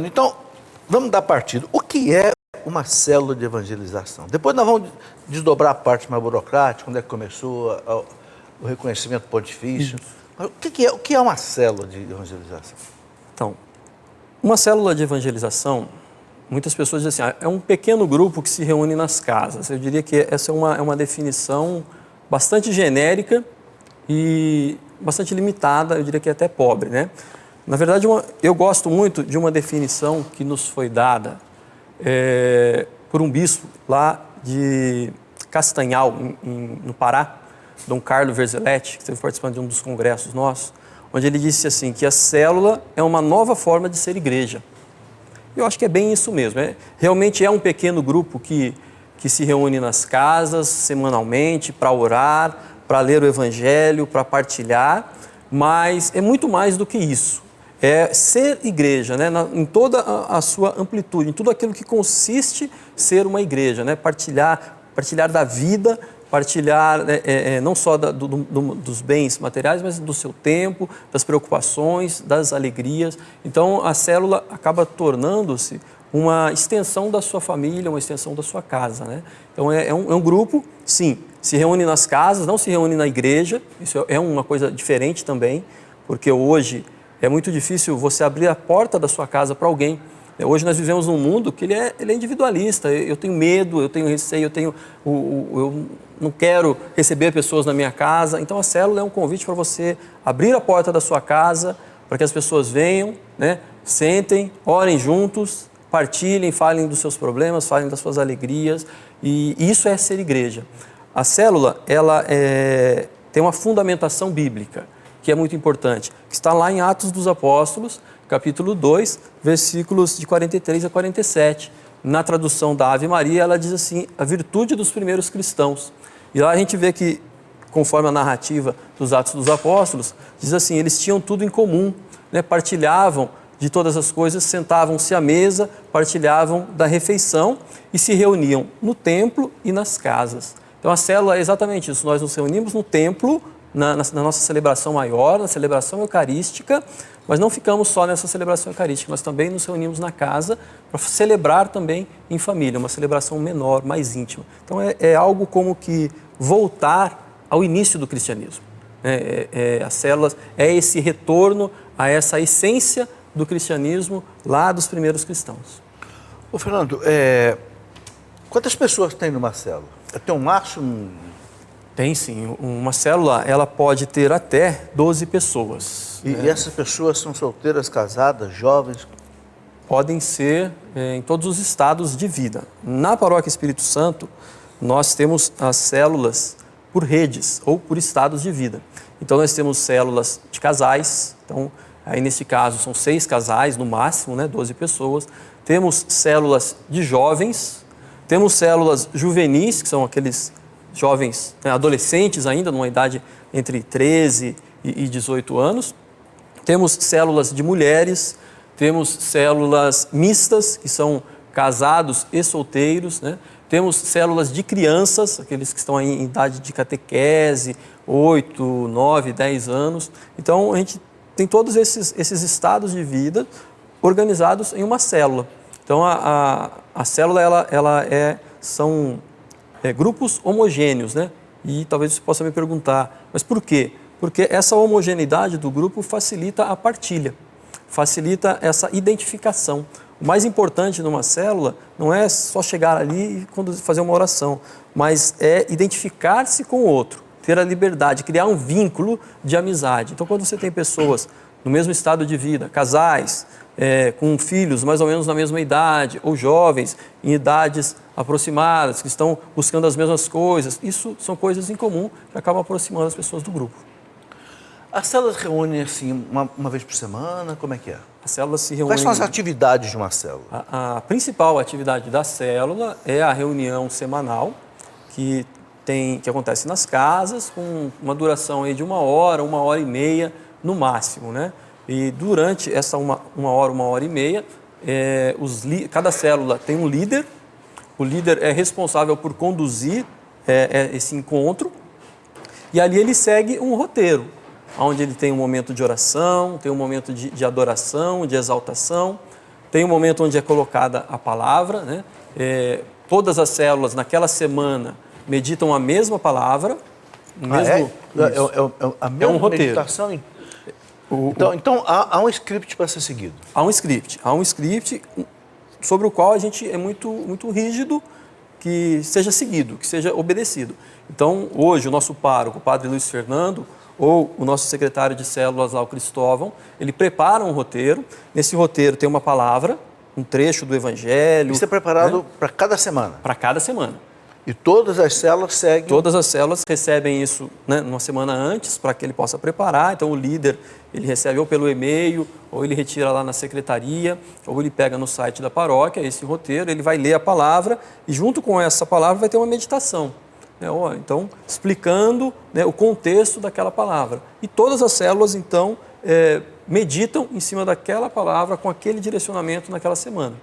Então, vamos dar partido. O que é uma célula de evangelização? Depois nós vamos desdobrar a parte mais burocrática, onde é que começou o reconhecimento pontifício. Mas o que é uma célula de evangelização? Então, uma célula de evangelização, muitas pessoas dizem assim, é um pequeno grupo que se reúne nas casas. Eu diria que essa é uma definição bastante genérica e bastante limitada, eu diria que até pobre, né? Na verdade, eu gosto muito de uma definição que nos foi dada por um bispo lá de Castanhal, no Pará, Dom Carlo Verzeletti, que esteve participando de um dos congressos nossos, onde ele disse assim, que a célula é uma nova forma de ser igreja. Eu acho que é bem isso mesmo. Realmente é um pequeno grupo que se reúne nas casas semanalmente para orar, para ler o evangelho, para partilhar, mas é muito mais do que isso. É ser igreja, né? Em toda a sua amplitude, em tudo aquilo que consiste ser uma igreja, né? Partilhar da vida, partilhar não só dos bens materiais, mas do seu tempo, das preocupações, das alegrias. Então, a célula acaba tornando-se uma extensão da sua família, uma extensão da sua casa, né? Então, é um grupo, sim, se reúne nas casas, não se reúne na igreja, isso é uma coisa diferente também, porque hoje é muito difícil você abrir a porta da sua casa para alguém. Hoje nós vivemos num mundo que ele é individualista. Eu tenho medo, eu tenho receio, eu não quero receber pessoas na minha casa. Então a célula é um convite para você abrir a porta da sua casa, para que as pessoas venham, né, sentem, orem juntos, partilhem, falem dos seus problemas, falem das suas alegrias. E isso é ser igreja. A célula, ela tem uma fundamentação bíblica, que é muito importante, que está lá em Atos dos Apóstolos, capítulo 2, versículos de 43 a 47. Na tradução da Ave Maria, ela diz assim, a virtude dos primeiros cristãos. E lá a gente vê que, conforme a narrativa dos Atos dos Apóstolos, diz assim, eles tinham tudo em comum, né? Partilhavam de todas as coisas, sentavam-se à mesa, partilhavam da refeição e se reuniam no templo e nas casas. Então a célula é exatamente isso, nós nos reunimos no templo, na nossa celebração maior, na celebração eucarística, mas não ficamos só nessa celebração eucarística, nós também nos reunimos na casa para celebrar também em família, uma celebração menor, mais íntima. Então é algo como que voltar ao início do cristianismo. As células é esse retorno a essa essência do cristianismo lá dos primeiros cristãos. Ô Fernando, quantas pessoas tem numa célula? Tem um máximo? Tem sim. Uma célula, ela pode ter até 12 pessoas. E essas pessoas são solteiras, casadas, jovens? Podem ser em todos os estados de vida. Na Paróquia Espírito Santo, nós temos as células por redes ou por estados de vida. Então, nós temos células de casais. Então, aí nesse caso, são 6 casais no máximo, né, 12 pessoas. Temos células de jovens. Temos células juvenis, que são aqueles jovens, adolescentes ainda, numa idade entre 13 e 18 anos. Temos células de mulheres, temos células mistas, que são casados e solteiros, né? Temos células de crianças, aqueles que estão aí em idade de catequese, 8, 9, 10 anos. Então, a gente tem todos esses estados de vida organizados em uma célula. Então, a célula, são grupos homogêneos, né? E talvez você possa me perguntar, mas por quê? Porque essa homogeneidade do grupo facilita a partilha, facilita essa identificação. O mais importante numa célula não é só chegar ali e fazer uma oração, mas é identificar-se com o outro, ter a liberdade, criar um vínculo de amizade. Então, quando você tem pessoas no mesmo estado de vida, casais, com filhos mais ou menos na mesma idade, ou jovens em idades aproximadas, que estão buscando as mesmas coisas, isso são coisas em comum que acabam aproximando as pessoas do grupo. As células reúnem assim uma vez por semana? Como é que é? As células se reúnem... Quais são as atividades de uma célula? A principal atividade da célula é a reunião semanal, que acontece nas casas, com uma duração aí de 1 hora e meia no máximo, né? E durante essa uma hora e meia, cada célula tem um líder. O líder é responsável por conduzir esse encontro. E ali ele segue um roteiro, onde ele tem um momento de oração, tem um momento de adoração, de exaltação. tem um momento onde é colocada a palavra, né? Todas as células naquela semana meditam a mesma palavra, A mesma um roteiro. meditação? Então há um script para ser seguido. Há um script sobre o qual a gente é muito rígido que seja seguido, que seja obedecido. Então, hoje, o nosso pároco, o padre Luiz Fernando, ou o nosso secretário de células lá, o Cristóvão, ele prepara um roteiro. Nesse roteiro tem uma palavra, um trecho do Evangelho. Isso é preparado para cada semana? Para cada semana. E todas as células seguem? Todas as células recebem isso, né, uma semana antes, para que ele possa preparar. Então, o líder, ele recebe ou pelo e-mail, ou ele retira lá na secretaria, ou ele pega no site da paróquia esse roteiro, ele vai ler a palavra e, junto com essa palavra, vai ter uma meditação. Então, explicando, né, o contexto daquela palavra. E todas as células, então, meditam em cima daquela palavra com aquele direcionamento naquela semana.